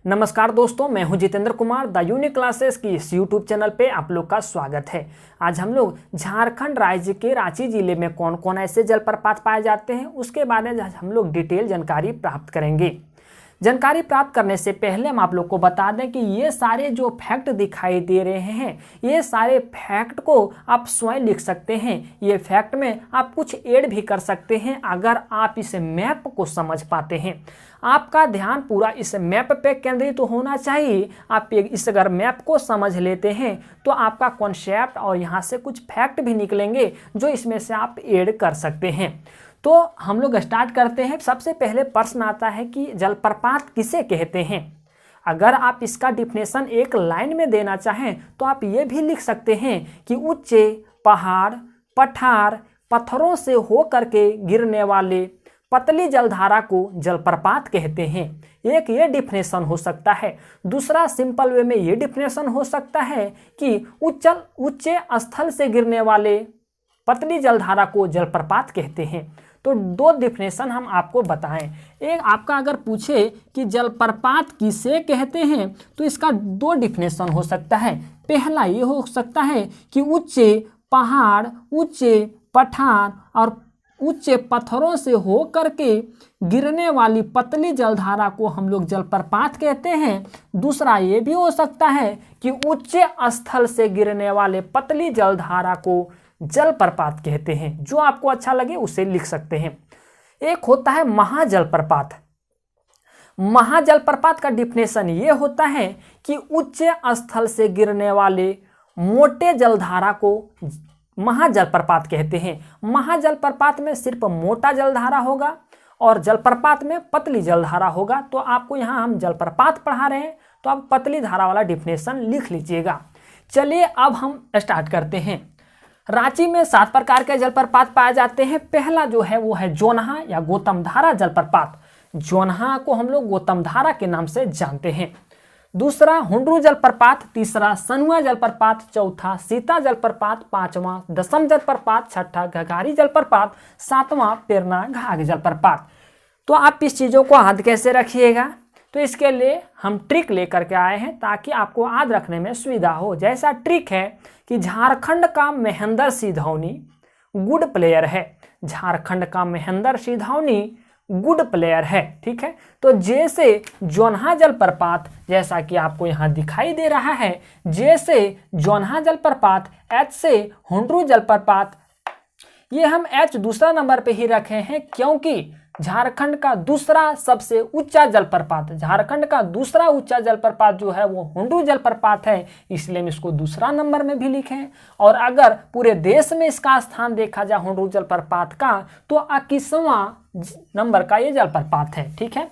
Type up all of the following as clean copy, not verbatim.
नमस्कार दोस्तों, मैं हूं Jitendra Kumar. The unique classes की इस यूट्यूब चैनल पे आप लोग का स्वागत है। आज हम लोग झारखंड राज्य के रांची जिले में कौन कौन ऐसे जलप्रपात पाए जाते हैं उसके बारे में हम लोग डिटेल जानकारी प्राप्त करेंगे। जानकारी प्राप्त करने से पहले हम आप लोग को बता दें कि ये सारे जो फैक्ट दिखाई दे रहे हैं, ये सारे फैक्ट को आप स्वयं लिख सकते हैं। ये फैक्ट में आप कुछ ऐड भी कर सकते हैं अगर आप इस मैप को समझ पाते हैं। आपका ध्यान पूरा इस मैप पे केंद्रित तो होना चाहिए। आप इस अगर मैप को समझ लेते हैं तो आपका कॉन्सेप्ट और यहाँ से कुछ फैक्ट भी निकलेंगे जो इसमें से आप ऐड कर सकते हैं। तो हम लोग स्टार्ट करते हैं। सबसे पहले प्रश्न आता है कि जलप्रपात किसे कहते हैं। अगर आप इसका डिफिनेशन एक लाइन में देना चाहें तो आप ये भी लिख सकते हैं कि ऊंचे पहाड़, पठार, पत्थरों से हो करके गिरने वाले पतली जलधारा को जलप्रपात कहते हैं। एक ये डिफिनेशन हो सकता है। दूसरा सिंपल वे में ये डिफिनेशन हो सकता है कि ऊंचे स्थल से गिरने वाले पतली जलधारा को जलप्रपात कहते हैं। तो दो डिफिनेशन हम आपको बताएं। एक आपका अगर पूछे कि जलप्रपात किसे कहते हैं तो इसका दो डिफिनेशन हो सकता है। पहला ये हो सकता है कि ऊंचे पहाड़, ऊंचे पठार और ऊंचे पत्थरों से हो करके गिरने वाली पतली जलधारा को हम लोग जलप्रपात कहते हैं। दूसरा ये भी हो सकता है कि ऊंचे स्थल से गिरने वाले पतली जलधारा को जलप्रपात कहते हैं। जो आपको अच्छा लगे उसे लिख सकते हैं। एक होता है महाजलप्रपात। महाजलप्रपात का डिफिनेशन ये होता है कि ऊंचे स्थल से गिरने वाले मोटे जलधारा को महाजलप्रपात कहते हैं। महाजलप्रपात में सिर्फ मोटा जलधारा होगा और जलप्रपात में पतली जलधारा होगा। तो आपको यहाँ हम जलप्रपात पढ़ा रहे हैं तो आप पतली धारा वाला डिफिनेशन लिख लीजिएगा। चलिए अब हम स्टार्ट करते हैं। रांची में 7 प्रकार के जलप्रपात पाए जाते हैं। पहला जो है वो है जोन्हा या गौतमधारा जलप्रपात। जोन्हा को हम लोग गौतमधारा के नाम से जानते हैं। दूसरा हुंडरू जलप्रपात, तीसरा सनुआ जलप्रपात, चौथा सीता जलप्रपात, पांचवा दसम जलप्रपात, छठा घघारी जलप्रपात, सातवां पेरना घाघ जलप्रपात। तो आप इस चीज़ों को याद कैसे रखिएगा, तो इसके लिए हम ट्रिक लेकर के आए हैं ताकि आपको याद रखने में सुविधा हो। जैसा ट्रिक है कि झारखंड का महेंद्र सिंह गुड प्लेयर है। झारखंड का महेंद्र सिंह गुड प्लेयर है, ठीक है। तो जैसे जोन्हा जलप्रपात, जैसा कि आपको यहाँ दिखाई दे रहा है, जैसे जोन्हा जलप्रपात, एच से हुंडरू जलप्रपात, ये हम एच दूसरा नंबर पे ही रखे हैं क्योंकि झारखंड का दूसरा सबसे ऊंचा जलप्रपात, झारखंड का दूसरा ऊंचा जलप्रपात जो है वो हुंडरू जलप्रपात है, इसलिए हम इसको दूसरा नंबर में भी लिखें। और अगर पूरे देश में इसका स्थान देखा जाए हुंडरू जलप्रपात का तो 21वां नंबर का ये जलप्रपात है, ठीक है।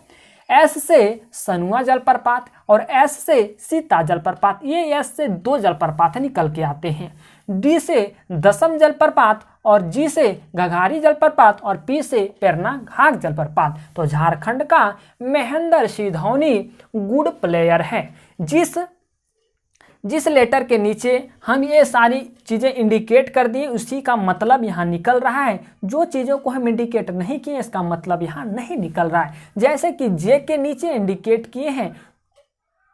एस से सनुआ जलप्रपात और एस से सीता जलप्रपात, ये एस से 2 जलप्रपात निकल के आते हैं। डी से दसम जलप्रपात और जी से घघारी जलप्रपात और पी से पेरना घाघ जलप्रपात। तो झारखंड का महेंद्र सिंह गुड प्लेयर है। जिस लेटर के नीचे हम ये सारी चीज़ें इंडिकेट कर दिए उसी का मतलब यहाँ निकल रहा है। जो चीज़ों को हम इंडिकेट नहीं किए इसका मतलब यहाँ नहीं निकल रहा है। जैसे कि जे के नीचे इंडिकेट किए हैं,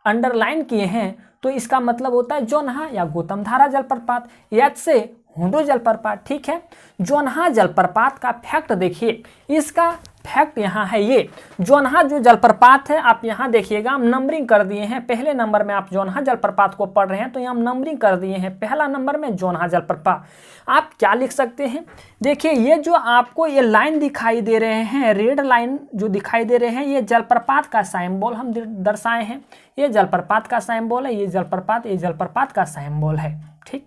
अंडरलाइन किए हैं, तो इसका मतलब होता है जोन्हा या गौतमधारा जलप्रपात। एच से हुंडरू जलप्रपात, ठीक है। जोन्हा जलप्रपात का फैक्ट देखिए, इसका फैक्ट यहाँ है ये। जोन्हा जो जलप्रपात है, आप यहाँ देखिएगा हम नंबरिंग कर दिए हैं। पहले नंबर में आप जोन्हा जलप्रपात को पढ़ रहे हैं तो यहाँ हम नंबरिंग कर दिए हैं। पहला नंबर में जोन्हा जलप्रपात। आप क्या लिख सकते हैं, देखिए ये जो आपको ये लाइन दिखाई दे रहे हैं, रेड लाइन जो दिखाई दे रहे हैं, ये जलप्रपात का सिंबल हम दर्शाए हैं। ये जलप्रपात का सिंबल है, ये जलप्रपात का सिंबल है, ठीक।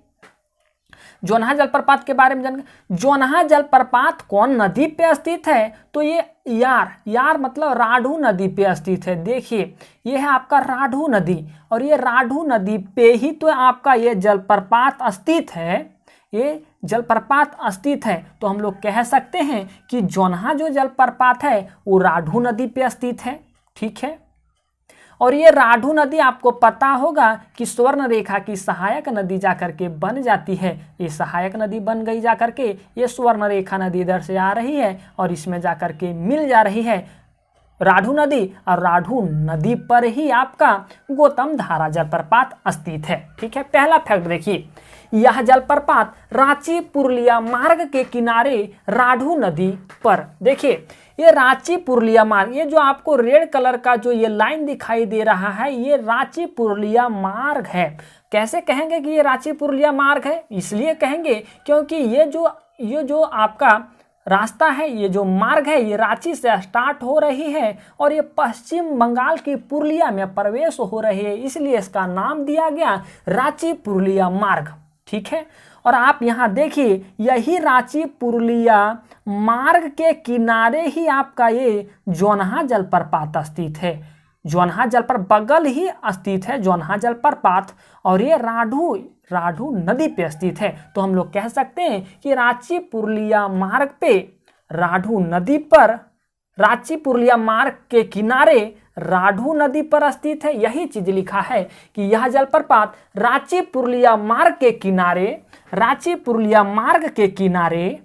जोन्हा जलप्रपात के बारे में जानकर, जोन्हा जलप्रपात कौन नदी पे स्थित है, तो ये यार मतलब राढ़ू नदी पे स्थित है। देखिए ये है आपका राढ़ू नदी और ये राढ़ू नदी पे ही तो आपका ये जलप्रपात स्थित है, ये जलप्रपात स्थित है। तो हम लोग कह सकते हैं कि जोन्हा जो जलप्रपात है वो राढ़ू नदी पे स्थित है, ठीक है। और ये राढ़ू नदी आपको पता होगा कि स्वर्ण रेखा की सहायक नदी जाकर के बन जाती है। ये सहायक नदी बन गई जाकर के, ये स्वर्ण रेखा नदी इधर से आ रही है और इसमें जाकर के मिल जा रही है। राढ़ू नदी, और राढ़ू नदी पर ही आपका गौतम धारा जलप्रपात स्थित है। ठीक है, पहला फैक्ट देखिए, यह जलप्रपात रांची पुरुलिया मार्ग के किनारे राढ़ू नदी पर, देखिए ये रांची पुरुलिया मार्ग, ये जो आपको रेड कलर का जो ये लाइन दिखाई दे रहा है, ये रांची पुरुलिया मार्ग है। कैसे कहेंगे कि ये रांची पुरुलिया मार्ग है? इसलिए कहेंगे क्योंकि ये जो आपका रास्ता है, ये जो मार्ग है, ये रांची से स्टार्ट हो रही है और ये पश्चिम बंगाल की पुरुलिया में प्रवेश हो रही है, इसलिए इसका नाम दिया गया रांची पुरुलिया मार्ग। ठीक है, और आप यहाँ देखिए, यही रांची पुरुलिया मार्ग के किनारे ही आपका ये जोनहा जलप्रपात स्थित है। जोनहा जलप्रपात बगल ही स्थित है जोनहा जलप्रपात, और ये राढ़ू नदी पे स्थित है। तो हम लोग कह सकते हैं कि रांची पुरुलिया मार्ग पे राढ़ू नदी पर, रांची पुरुलिया मार्ग के किनारे राढ़ू नदी पर स्थित है। यही चीज लिखा है कि यह जलप्रपात रांची पुरुलिया मार्ग के किनारे, रांची पुरुलिया मार्ग के किनारे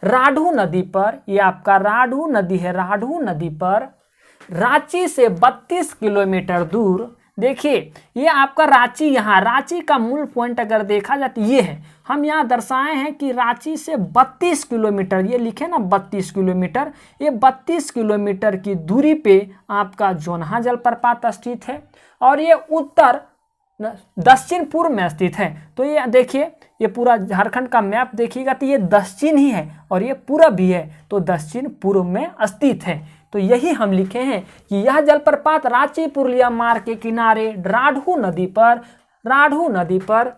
राढ़ू नदी पर, ये आपका राढ़ू नदी है, राढ़ू नदी पर रांची से 32 किलोमीटर दूर, देखिए ये आपका रांची, यहाँ रांची का मूल पॉइंट अगर देखा जाए तो ये है, हम यहाँ दर्शाए हैं कि रांची से 32 किलोमीटर, ये लिखे ना 32 किलोमीटर, ये 32 किलोमीटर की दूरी पे आपका जोनहा जलप्रपात स्थित है, और ये उत्तर दक्षिण पूर्व में स्थित है। तो ये देखिए, ये पूरा झारखंड का मैप देखिएगा तो ये दक्षिण ही है और ये पूरब भी है, तो दक्षिण पूर्व में स्थित है। तो यही हम लिखे हैं कि यह जलप्रपात रांची पुरुलिया मार्ग के किनारे राढ़ू नदी पर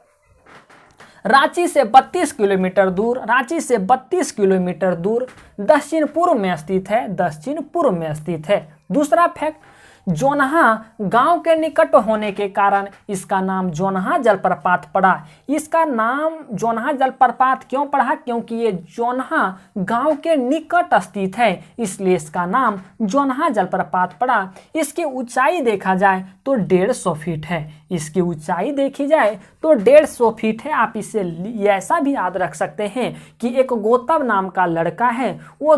रांची से 32 किलोमीटर दूर, रांची से 32 किलोमीटर दूर दक्षिण पूर्व में स्थित है, दक्षिण पूर्व में स्थित है। दूसरा फैक्ट, जोनहा गांव के निकट होने के कारण इसका नाम जोनहा जलप्रपात पड़ा। इसका नाम जोनहा जलप्रपात क्यों पड़ा? क्योंकि ये जोनहा गांव के निकट स्थित है, इसलिए इसका नाम जोनहा जलप्रपात पड़ा। इसकी ऊंचाई देखा जाए तो 150 फीट है, इसकी ऊंचाई देखी जाए तो 150 फीट है। आप इसे ऐसा भी याद रख सकते हैं कि एक गौतम नाम का लड़का है, वो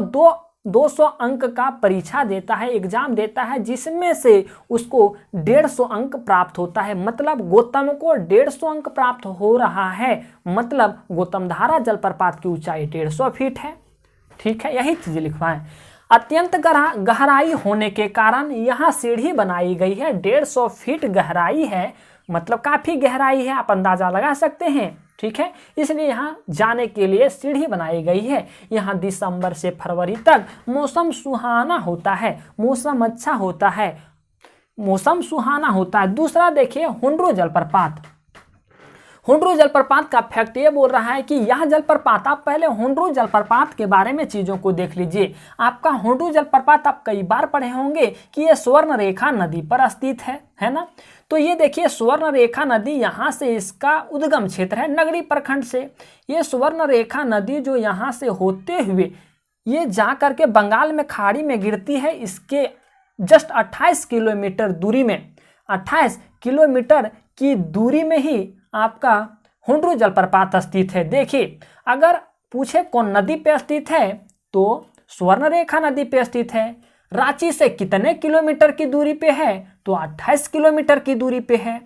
200 अंक का परीक्षा देता है, एग्जाम देता है, जिसमें से उसको 150 अंक प्राप्त होता है। मतलब गौतम को 150 अंक प्राप्त हो रहा है, मतलब गौतम धारा जलप्रपात की ऊंचाई 150 फीट है। ठीक है, यही चीज लिखवाएं। अत्यंत गहराई होने के कारण यहाँ सीढ़ी बनाई गई है, 150 फीट गहराई है, मतलब काफी गहराई है, आप अंदाजा लगा सकते हैं। ठीक है, इसलिए यहाँ जाने के लिए सीढ़ी बनाई गई है। यहाँ दिसंबर से फरवरी तक मौसम सुहाना होता है, मौसम अच्छा होता है, मौसम सुहाना होता है। दूसरा देखिए, हुंड्रू जलप्रपात। हुंड्रू जलप्रपात का फैक्ट ये बोल रहा है कि यह जलप्रपात, आप पहले हुंड्रू जलप्रपात के बारे में चीज़ों को देख लीजिए। आपका हुंड्रू जलप्रपात आप कई बार पढ़े होंगे कि ये स्वर्णरेखा नदी पर स्थित है ना। तो ये देखिए, स्वर्णरेखा नदी यहाँ से इसका उद्गम क्षेत्र है नगरी प्रखंड से। ये स्वर्णरेखा नदी जो यहाँ से होते हुए ये जा करके बंगाल में खाड़ी में गिरती है। इसके जस्ट 28 किलोमीटर दूरी में, 28 किलोमीटर की दूरी में ही आपका हुंड्रू जलप्रपात स्थित है। देखिए, अगर पूछे कौन नदी पे स्थित है तो स्वर्णरेखा नदी पे स्थित है। रांची से कितने किलोमीटर की दूरी पे है तो 28 किलोमीटर की दूरी पे है।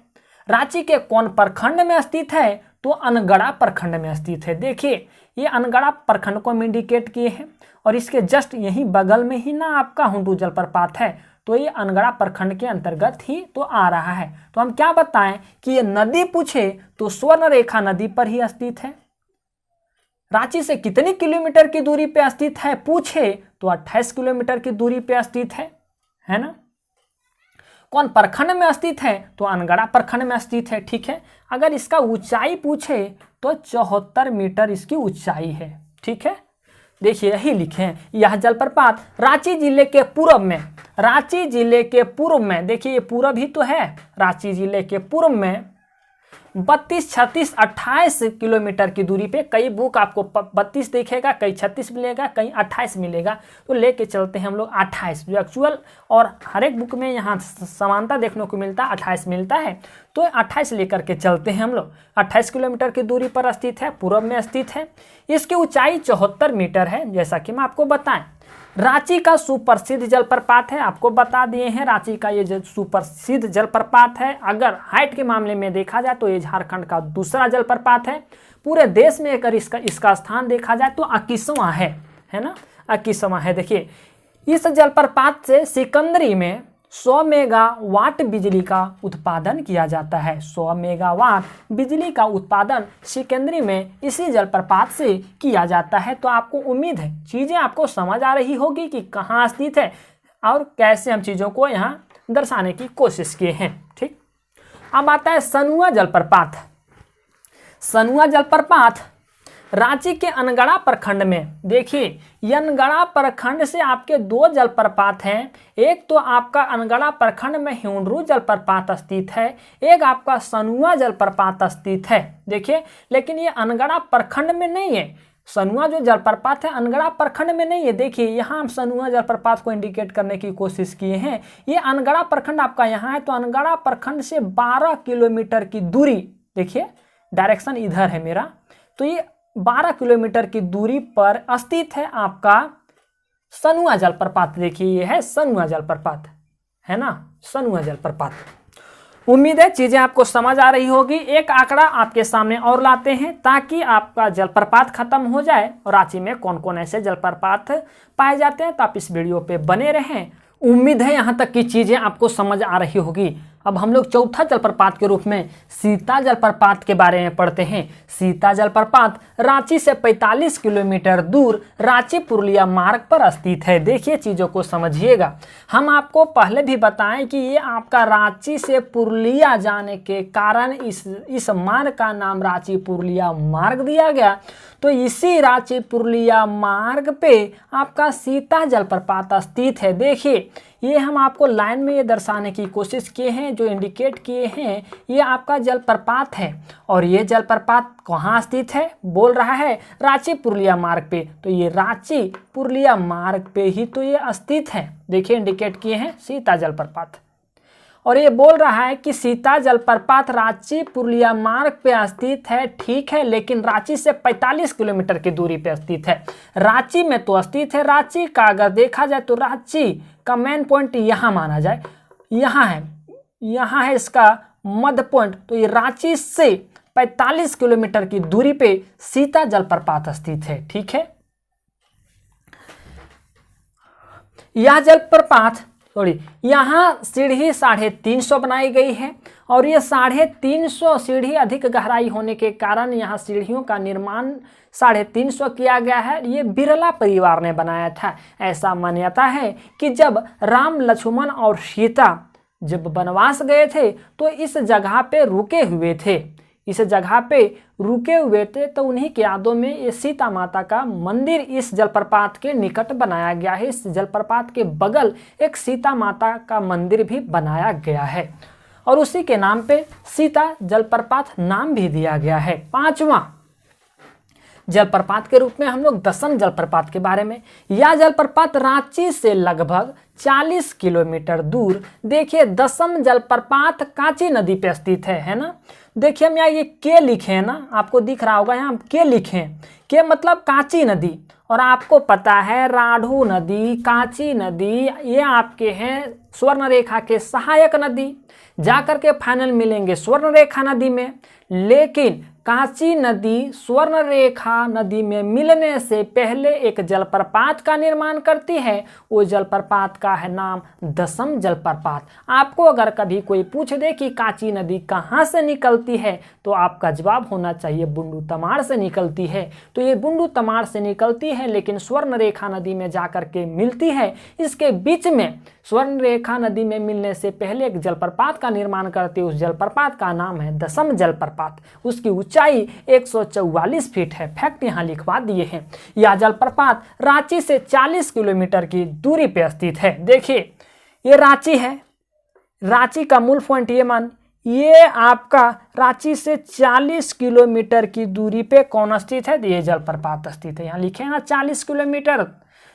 रांची के कौन प्रखंड में स्थित है तो अनगढ़ा प्रखंड में स्थित है। देखिए, ये अनगढ़ा प्रखंड को हम इंडिकेट किए हैं और इसके जस्ट यही बगल में ही ना आपका हुंड्रू जलप्रपात है, तो ये अनगढ़ा प्रखंड के अंतर्गत ही तो आ रहा है। तो हम क्या बताएं कि ये नदी पूछे तो स्वर्णरेखा नदी पर ही स्थित है। रांची से कितनी किलोमीटर की दूरी पे स्थित है पूछे तो 28 किलोमीटर की दूरी पे स्थित है ना। कौन प्रखंड में स्थित है तो अनगढ़ा प्रखंड में स्थित है। ठीक है, अगर इसका ऊंचाई पूछे तो 74 मीटर इसकी ऊंचाई है। ठीक है, देखिए यही लिखे हैं, यह जलप्रपात रांची जिले के पूर्व में, रांची जिले के पूर्व में, देखिए ये पूर्व ही तो है, रांची जिले के पूर्व में 32, 36, 28 किलोमीटर की दूरी पे, कई बुक आपको 32 दिखेगा, कई 36 मिलेगा, कई 28 मिलेगा, तो लेके चलते हैं हम लोग 28 जो एक्चुअल, और हर एक बुक में यहाँ समानता देखने को मिलता है, 28 मिलता है, तो 28 लेकर के चलते हैं हम लोग। 28 किलोमीटर की दूरी पर स्थित है, पूर्व में स्थित है। इसकी ऊंचाई 74 मीटर है, जैसा कि मैं आपको बताएं। रांची का सुप्रसिद्ध जलप्रपात है, आपको बता दिए हैं रांची का ये सुप्रसिद्ध जलप्रपात है। अगर हाइट के मामले में देखा जाए तो ये झारखंड का दूसरा जलप्रपात है। पूरे देश में अगर इसका स्थान देखा जाए तो 21वां है ना, 21वां है। देखिए इस जलप्रपात से सिकंदरी में 100 मेगावाट बिजली का उत्पादन किया जाता है। 100 मेगावाट बिजली का उत्पादन सिकंदरी में इसी जलप्रपात से किया जाता है। तो आपको उम्मीद है चीज़ें आपको समझ आ रही होगी कि कहाँ स्थित है और कैसे हम चीज़ों को यहाँ दर्शाने की कोशिश किए हैं। ठीक, अब आता है सनुआ जलप्रपात। सनुआ जलप्रपात रांची के अनगढ़ा प्रखंड में, देखिए अनगढ़ा प्रखंड से आपके 2 जलप्रपात हैं। एक तो आपका अनगढ़ा प्रखंड में हिउंडरू जलप्रपात स्थित है, एक आपका सनुआ जलप्रपात स्थित है। देखिए लेकिन ये अनगढ़ा प्रखंड में नहीं है, सनुआ जो जलप्रपात है अनगढ़ा प्रखंड में नहीं है। देखिए यहाँ हम सनुआ जलप्रपात को इंडिकेट करने की कोशिश किए हैं। ये अनगढ़ा प्रखंड आपका यहाँ है, तो अनगढ़ा प्रखंड से 12 किलोमीटर की दूरी, देखिए डायरेक्शन इधर है मेरा, तो ये 12 किलोमीटर की दूरी पर स्थित है आपका सनुआ जलप्रपात। देखिए ये है सनुआ जलप्रपात, है ना, सनुआ जलप्रपात। उम्मीद है चीज़ें आपको समझ आ रही होगी। एक आंकड़ा आपके सामने और लाते हैं ताकि आपका जलप्रपात खत्म हो जाए और रांची में कौन कौन ऐसे जलप्रपात पाए जाते हैं। तो आप इस वीडियो पे बने रहें। उम्मीद है यहाँ तक की चीज़ें आपको समझ आ रही होगी। अब हम लोग चौथा जलप्रपात के रूप में सीता जलप्रपात के बारे में पढ़ते हैं। सीता जलप्रपात रांची से 45 किलोमीटर दूर रांची पुरुलिया मार्ग पर स्थित है। देखिए चीज़ों को समझिएगा। हम आपको पहले भी बताएं कि ये आपका रांची से पुरुलिया जाने के कारण इस मार्ग का नाम रांची पुरुलिया मार्ग दिया गया। तो इसी रांची पुरुलिया मार्ग पे आपका सीता जलप्रपात स्थित है। देखिए ये हम आपको लाइन में ये दर्शाने की कोशिश किए हैं, जो इंडिकेट किए हैं ये आपका जलप्रपात है। और ये जलप्रपात कहाँ स्थित है, बोल रहा है रांची पुरुलिया मार्ग पे, तो ये रांची पुरुलिया मार्ग पे ही तो ये स्थित है। देखिए इंडिकेट किए हैं सीता जलप्रपात, और ये बोल रहा है कि सीता जलप्रपात रांची पुरुलिया मार्ग पे स्थित है। ठीक है, लेकिन रांची से 45 किलोमीटर की दूरी पे स्थित है। रांची में तो स्थित है, रांची का अगर देखा जाए तो रांची का मेन पॉइंट यहाँ माना जाए, यहाँ है इसका मध्य पॉइंट। तो ये रांची से 45 किलोमीटर की दूरी पे सीता जलप्रपात स्थित है। ठीक है, यह जलप्रपात यहाँ सीढ़ी 350 बनाई गई है, और ये 350 सीढ़ी अधिक गहराई होने के कारण यहाँ सीढ़ियों का निर्माण 350 किया गया है। ये बिरला परिवार ने बनाया था। ऐसा मान्यता है कि जब राम लक्ष्मण और सीता जब वनवास गए थे तो इस जगह पे रुके हुए थे, तो उन्हीं के यादों में ये सीता माता का मंदिर इस जलप्रपात के निकट बनाया गया है। इस जलप्रपात के बगल एक सीता माता का मंदिर भी बनाया गया है, और उसी के नाम पे सीता जलप्रपात नाम भी दिया गया है। 5वां जलप्रपात के रूप में हम लोग दसम जलप्रपात के बारे में। यह जलप्रपात रांची से लगभग 40 किलोमीटर दूर, देखिए दसम जलप्रपात कांची नदी पे स्थित है ना। देखिए हम यहाँ ये के लिखे हैं ना, आपको दिख रहा होगा यहाँ के लिखे हैं, के मतलब कांची नदी। और आपको पता है राढ़ू नदी, कांची नदी ये आपके हैं स्वर्ण रेखा के सहायक नदी, जाकर के फाइनल मिलेंगे स्वर्ण रेखा नदी में। लेकिन कांची नदी स्वर्ण रेखा नदी में मिलने से पहले एक जलप्रपात का निर्माण करती है। वो जलप्रपात का है नाम दसम जलप्रपात। आपको अगर कभी कोई पूछ दे कि कांची नदी कहाँ से निकलती है, तो आपका जवाब होना चाहिए बुंडू तमाड़ से निकलती है। तो ये बुंडू तमाड़ से निकलती है, लेकिन स्वर्ण रेखा नदी में जाकर के मिलती है। इसके बीच में स्वर्ण रेखा नदी में मिलने से पहले एक जलप्रपात का निर्माण करती है। उस जलप्रपात का नाम है दसम जलप्रपात। उसकी ऊंचाई 144 फीट है। फैक्ट यहाँ लिखवा दिए हैं। यह जलप्रपात रांची से 40 किलोमीटर की दूरी पे स्थित है। देखिए ये रांची है, रांची का मूल पॉइंट ये आपका रांची से 40 किलोमीटर की दूरी पे कौन स्थित है, ये जलप्रपात स्थित है। यहाँ लिखे हैं ना 40 किलोमीटर,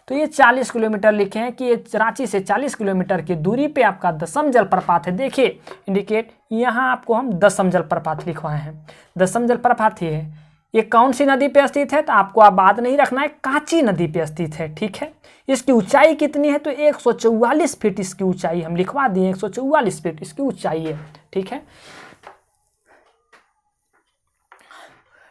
तो ये 40 किलोमीटर लिखे हैं कि ये रांची से 40 किलोमीटर की दूरी पे आपका दसम जलप्रपात है। देखिए इंडिकेट यहाँ आपको हम दसम जलप्रपात लिखवाए हैं। दसम जलप्रपात ही है। ये कौन सी नदी पे स्थित है, तो आपको अब बात नहीं रखना है, कांची नदी पे स्थित है। ठीक है, इसकी ऊंचाई कितनी है, तो 144 फीट इसकी ऊंचाई, हम लिखवा दिए 144 फीट इसकी ऊंचाई है। ठीक है,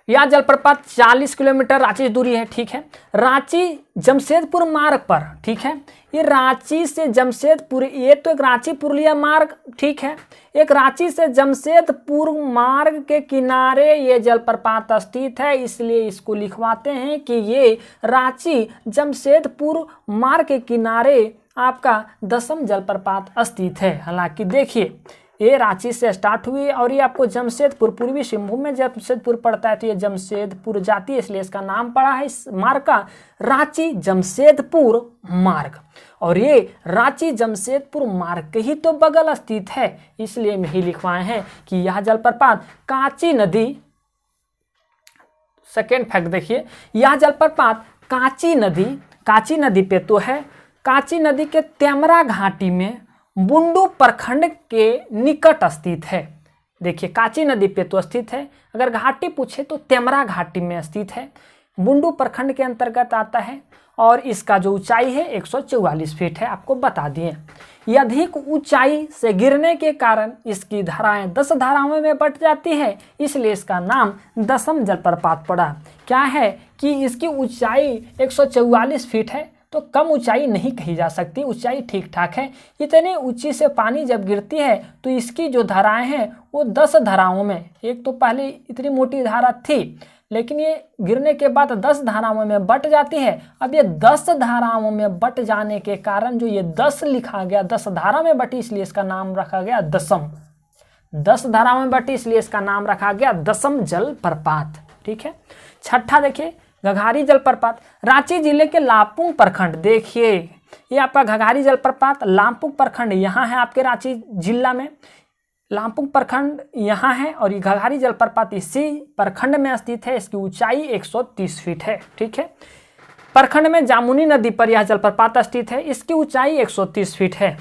यह जलप्रपात 40 किलोमीटर रांची से दूरी है। ठीक है, रांची जमशेदपुर मार्ग पर, ठीक है, ये रांची से जमशेदपुर, ये तो एक रांची पुरुलिया मार्ग, ठीक है, एक रांची से जमशेदपुर मार्ग के किनारे ये जलप्रपात स्थित है, इसलिए इसको लिखवाते हैं कि ये रांची जमशेदपुर मार्ग के किनारे आपका दसम जलप्रपात स्थित है। हालांकि देखिए ये रांची से स्टार्ट हुई और ये आपको जमशेदपुर, पूर्वी सिंहभूम में जमशेदपुर पड़ता है, तो ये जमशेदपुर जाती है, इसलिए इसका नाम पड़ा है इस मार्ग का रांची जमशेदपुर मार्ग। और ये रांची जमशेदपुर मार्ग के ही तो बगल स्थित है, इसलिए हम ही लिखवाए हैं कि यह जलप्रपात कांची नदी, सेकेंड फैक्ट देखिए, यह जलप्रपात कांची नदी पे तो है, कांची नदी के तेमरा घाटी में बुंडू प्रखंड के निकट स्थित है। देखिए कांची नदी पे तो स्थित है, अगर घाटी पूछे तो तेमरा घाटी में स्थित है, बुंडू प्रखंड के अंतर्गत आता है और इसका जो ऊंचाई है 144 फीट है, आपको बता दिए। यह अधिक ऊंचाई से गिरने के कारण इसकी धाराएं 10 धाराओं में बट जाती है, इसलिए इसका नाम दसम जलप्रपात पड़ा। क्या है कि इसकी ऊंचाई 144 फीट है, तो कम ऊंचाई नहीं कही जा सकती, ऊंचाई ठीक ठाक है। इतनी ऊंची से पानी जब गिरती है तो इसकी जो धाराएं हैं वो 10 धाराओं में, एक तो पहले इतनी मोटी धारा थी, लेकिन ये गिरने के बाद 10 धाराओं में बट जाती है। अब ये 10 धाराओं में बट जाने के कारण जो ये 10 लिखा गया, 10 धारा में बटी, इसलिए इसका नाम रखा गया दसम। 10 धाराओं में बटी, इसलिए इसका नाम रखा गया दसम जलप्रपात। ठीक है, छठा देखिए घघारी जलप्रपात, रांची जिले के लापुंग प्रखंड, देखिए ये आपका घघारी जलप्रपात लापुंग प्रखंड यहाँ है आपके रांची जिला में, लापुंग प्रखंड यहाँ है और ये घघारी जलप्रपात इसी प्रखंड में स्थित है। इसकी ऊंचाई 130 फीट है। ठीक है, प्रखंड में जामुनी नदी पर यह जलप्रपात स्थित है, इसकी ऊंचाई 130 फीट है।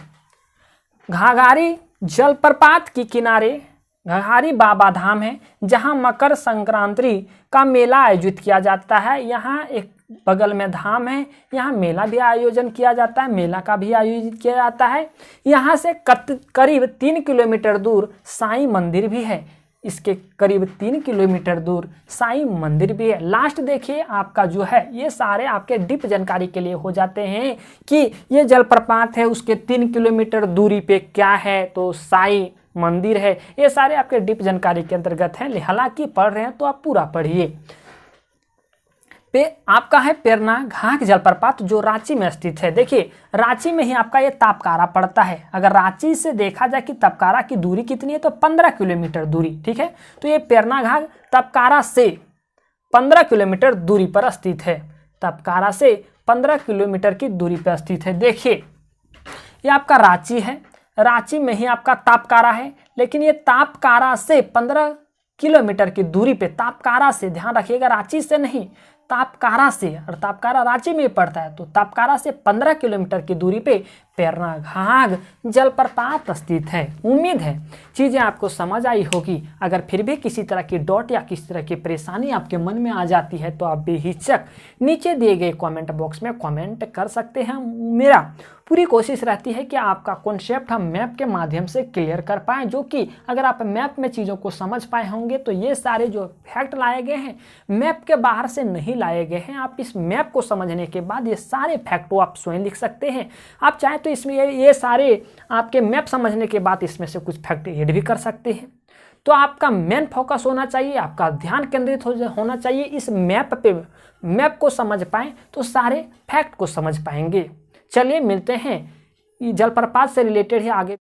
घघारी जलप्रपात के किनारे घघारी बाबा धाम है, जहां मकर संक्रांति का मेला आयोजित किया जाता है। यहाँ एक बगल में धाम है, यहाँ मेला भी आयोजन किया जाता है, मेला का भी आयोजित किया जाता है। यहाँ से करीब 3 किलोमीटर दूर साईं मंदिर भी है, इसके करीब 3 किलोमीटर दूर साईं मंदिर भी है। लास्ट देखिए आपका जो है, ये सारे आपके डीप जानकारी के लिए हो जाते हैं कि ये जलप्रपात है उसके 3 किलोमीटर दूरी पे क्या है, तो साईं मंदिर है। ये सारे आपके डीप जानकारी के अंतर्गत हैं, हालांकि पढ़ रहे हैं तो आप पूरा पढ़िए। आपका है पेरना घाघ जलप्रपात जो रांची में स्थित है। देखिए रांची में ही आपका ये तापकारा पड़ता है। अगर रांची से देखा जाए कि तापकारा की दूरी कितनी है, तो 15 किलोमीटर दूरी। ठीक है, तो ये पेरना घाघ तापकारा से 15 किलोमीटर दूरी पर स्थित है, तापकारा से 15 किलोमीटर की दूरी पर स्थित है। देखिए ये आपका रांची है, रांची में ही आपका तापकारा है, लेकिन ये तापकारा से 15 किलोमीटर की दूरी पे, तापकारा से ध्यान रखिएगा, रांची से नहीं, तापकारा से, और तापकारा रांची में पड़ता है, तो तापकारा से 15 किलोमीटर की दूरी पे पेरना घाघ जलप्रपात स्थित है। उम्मीद है चीज़ें आपको समझ आई होगी। अगर फिर भी किसी तरह की डॉट या किसी तरह की परेशानी आपके मन में आ जाती है तो आप बेहिचक नीचे दिए गए कमेंट बॉक्स में कमेंट कर सकते हैं। मेरा पूरी कोशिश रहती है कि आपका कॉन्सेप्ट हम मैप के माध्यम से क्लियर कर पाएँ, जो कि अगर आप मैप में चीज़ों को समझ पाए होंगे तो ये सारे जो फैक्ट लाए गए हैं मैप के बाहर से नहीं लाए गए हैं। आप इस मैप को समझने के बाद ये सारे फैक्ट को आप स्वयं लिख सकते हैं। आप चाहें तो इसमें ये सारे आपके मैप समझने के बाद इसमें से कुछ फैक्ट ऐड भी कर सकते हैं। तो आपका मेन फोकस होना चाहिए, आपका ध्यान केंद्रित होना चाहिए इस मैप पे। मैप को समझ पाएँ तो सारे फैक्ट को समझ पाएंगे। चलिए मिलते हैं जलप्रपात से रिलेटेड ही आगे।